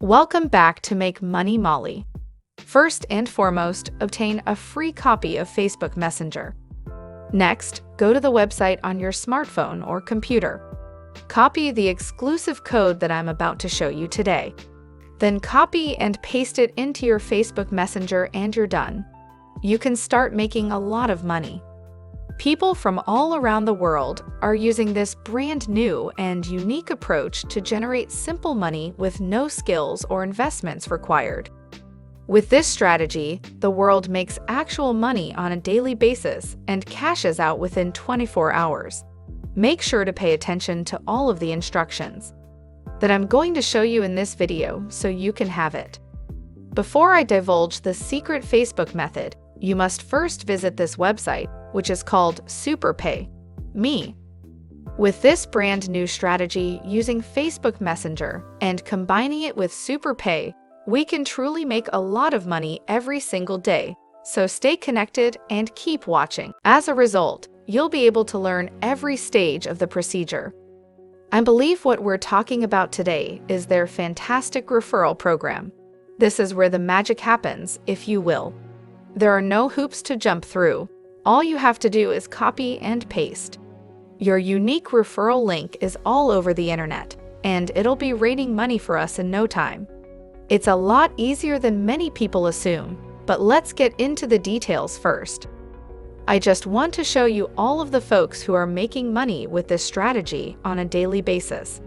Welcome back to Make Money Molly. First and foremost, obtain a free copy of Facebook Messenger. Next, go to the website on your smartphone or computer. Copy the exclusive code that I'm about to show you today. Then copy and paste it into your Facebook Messenger and you're done. You can start making a lot of money. People from all around the world are using this brand new and unique approach to generate simple money with no skills or investments required. With this strategy, the world makes actual money on a daily basis and cashes out within 24 hours. Make sure to pay attention to all of the instructions that I'm going to show you in this video so you can have it. Before I divulge the secret Facebook method, you must first visit this website, which is called SuperPay.me. With this brand new strategy using Facebook Messenger and combining it with SuperPay, we can truly make a lot of money every single day. So stay connected and keep watching. As a result, you'll be able to learn every stage of the procedure. I believe what we're talking about today is their fantastic referral program. This is where the magic happens, if you will. There are no hoops to jump through. All you have to do is copy and paste. Your unique referral link is all over the internet, and it'll be raining money for us in no time. It's a lot easier than many people assume, but let's get into the details first. I just want to show you all of the folks who are making money with this strategy on a daily basis.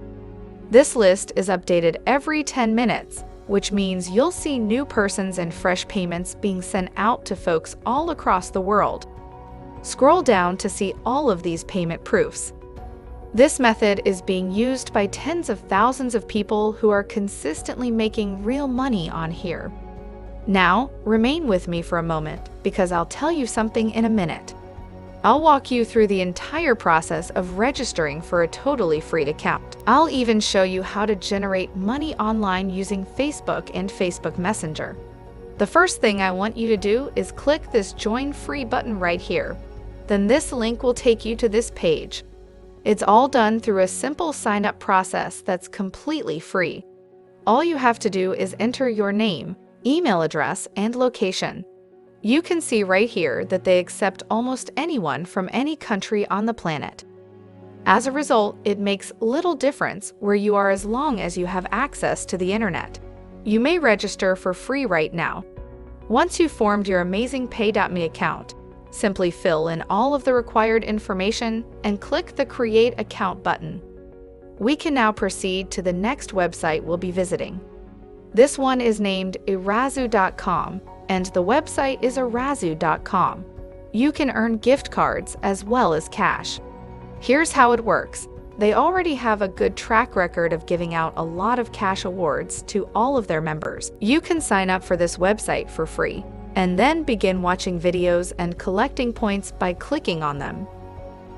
This list is updated every 10 minutes, which means you'll see new persons and fresh payments being sent out to folks all across the world. Scroll down to see all of these payment proofs. This method is being used by tens of thousands of people who are consistently making real money on here. Now, remain with me for a moment because I'll tell you something in a minute. I'll walk you through the entire process of registering for a totally free account. I'll even show you how to generate money online using Facebook and Facebook Messenger. The first thing I want you to do is click this Join Free button right here. Then this link will take you to this page. It's all done through a simple sign-up process that's completely free. All you have to do is enter your name, email address, and location. You can see right here that they accept almost anyone from any country on the planet. As a result, it makes little difference where you are as long as you have access to the internet. You may register for free right now. Once you've formed your amazing Pay.me account, simply fill in all of the required information and click the Create Account button. We can now proceed to the next website we'll be visiting. This one is named Erazu.com, and the website is Erazu.com. You can earn gift cards as well as cash. Here's how it works. They already have a good track record of giving out a lot of cash awards to all of their members. You can sign up for this website for free, and then begin watching videos and collecting points by clicking on them.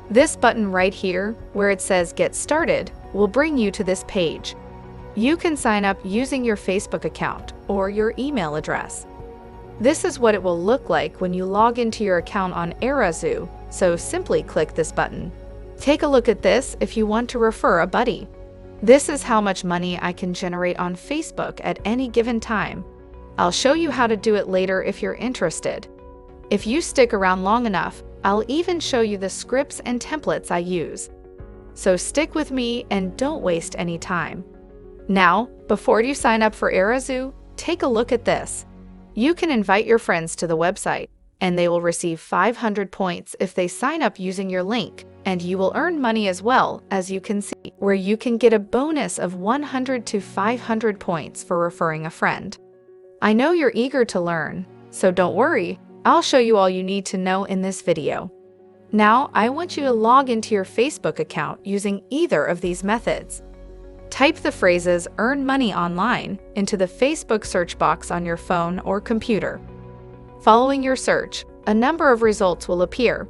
This button right here, where it says Get Started, will bring you to this page. You can sign up using your Facebook account or your email address. This is what it will look like when you log into your account on Erazu, so simply click this button. Take a look at this if you want to refer a buddy. This is how much money I can generate on Facebook at any given time. I'll show you how to do it later if you're interested. If you stick around long enough, I'll even show you the scripts and templates I use. So stick with me and don't waste any time. Now, before you sign up for Erazu, take a look at this. You can invite your friends to the website, and they will receive 500 points if they sign up using your link, and you will earn money as well, as you can see, where you can get a bonus of 100 to 500 points for referring a friend. I know you're eager to learn, so don't worry, I'll show you all you need to know in this video. Now, I want you to log into your Facebook account using either of these methods. Type the phrases "earn money online" into the Facebook search box on your phone or computer. Following your search, a number of results will appear.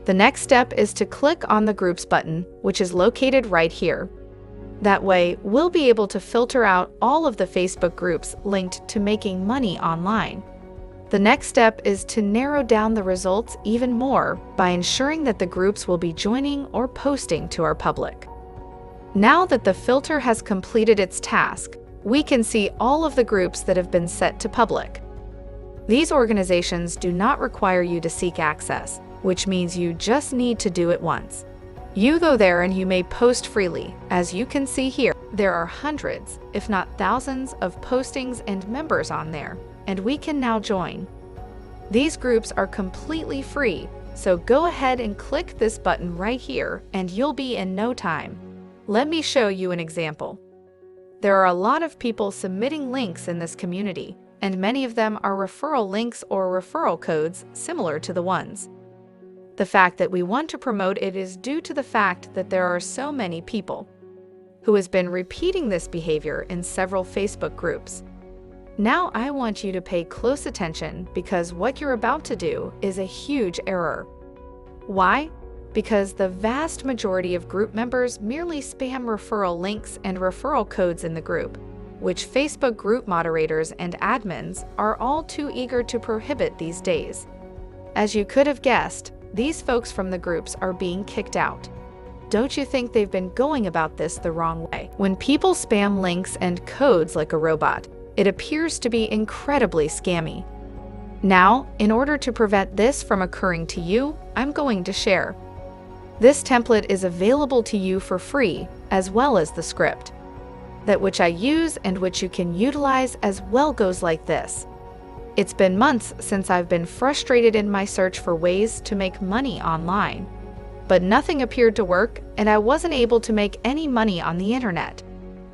The next step is to click on the Groups button, which is located right here. That way, we'll be able to filter out all of the Facebook groups linked to making money online. The next step is to narrow down the results even more by ensuring that the groups will be joining or posting to our public. Now that the filter has completed its task, we can see all of the groups that have been set to public. These organizations do not require you to seek access, which means you just need to do it once. You go there and you may post freely. As you can see here, there are hundreds, if not thousands, of postings and members on there, and we can now join. These groups are completely free, so go ahead and click this button right here and you'll be in no time. Let me show you an example. There are a lot of people submitting links in this community, and many of them are referral links or referral codes similar to the ones. The fact that we want to promote it is due to the fact that there are so many people who has been repeating this behavior in several Facebook groups. Now I want you to pay close attention because what you're about to do is a huge error. Why? Because the vast majority of group members merely spam referral links and referral codes in the group, which Facebook group moderators and admins are all too eager to prohibit these days. As you could have guessed, these folks from the groups are being kicked out. Don't you think they've been going about this the wrong way? When people spam links and codes like a robot, it appears to be incredibly scammy. Now, in order to prevent this from occurring to you, I'm going to share. This template is available to you for free, as well as the script. That which I use and which you can utilize as well goes like this. It's been months since I've been frustrated in my search for ways to make money online. But nothing appeared to work, and I wasn't able to make any money on the internet.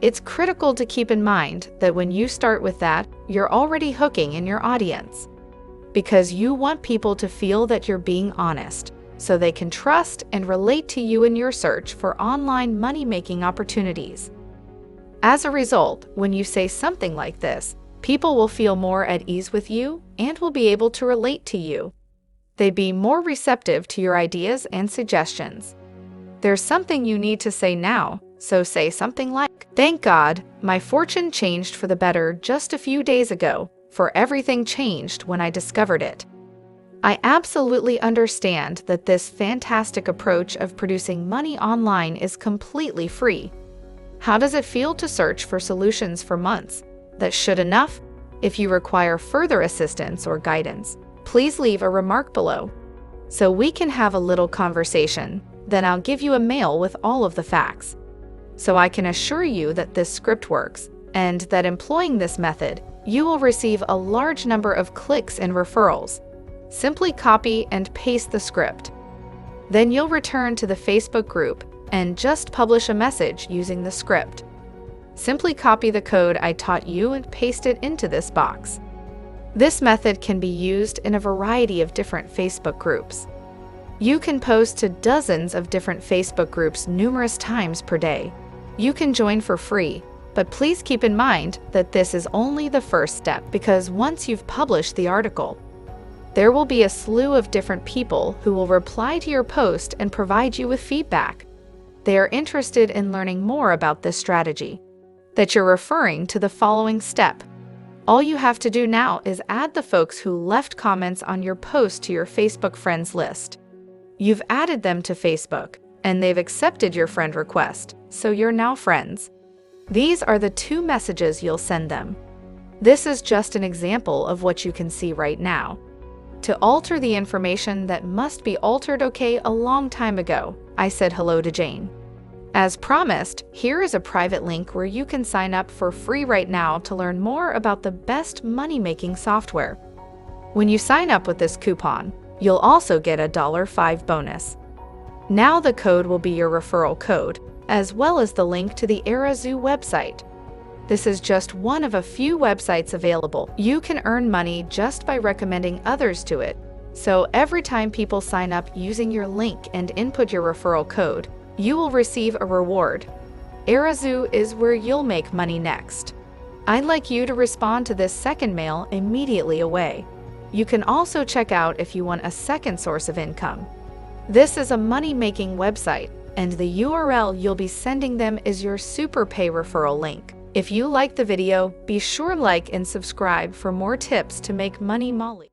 It's critical to keep in mind that when you start with that, you're already hooking in your audience. Because you want people to feel that you're being honest, so they can trust and relate to you in your search for online money-making opportunities. As a result, when you say something like this, people will feel more at ease with you and will be able to relate to you. They'd be more receptive to your ideas and suggestions. There's something you need to say now, so say something like, "Thank God, my fortune changed for the better just a few days ago, for everything changed when I discovered it." I absolutely understand that this fantastic approach of producing money online is completely free. How does it feel to search for solutions for months? That should enough? If you require further assistance or guidance, please leave a remark below so we can have a little conversation. Then I'll give you a mail with all of the facts. So I can assure you that this script works and that employing this method, you will receive a large number of clicks and referrals. Simply copy and paste the script. Then you'll return to the Facebook group and just publish a message using the script. Simply copy the code I taught you and paste it into this box. This method can be used in a variety of different Facebook groups. You can post to dozens of different Facebook groups numerous times per day. You can join for free, but please keep in mind that this is only the first step because once you've published the article, there will be a slew of different people who will reply to your post and provide you with feedback. They are interested in learning more about this strategy that you're referring to the following step. All you have to do now is add the folks who left comments on your post to your Facebook friends list. You've added them to Facebook, and they've accepted your friend request, so you're now friends. These are the two messages you'll send them. This is just an example of what you can see right now. To alter the information that must be altered a long time ago, I said hello to Jane. As promised, here is a private link where you can sign up for free right now to learn more about the best money-making software. When you sign up with this coupon, you'll also get a $5 bonus. Now the code will be your referral code, as well as the link to the Arazoo website. This is just one of a few websites available. You can earn money just by recommending others to it. So every time people sign up using your link and input your referral code, you will receive a reward. Arazoo is where you'll make money next. I'd like you to respond to this second mail immediately away. You can also check out if you want a second source of income. This is a money-making website, and the URL you'll be sending them is your SuperPay referral link. If you liked the video, be sure to like and subscribe for more tips to make money Molly.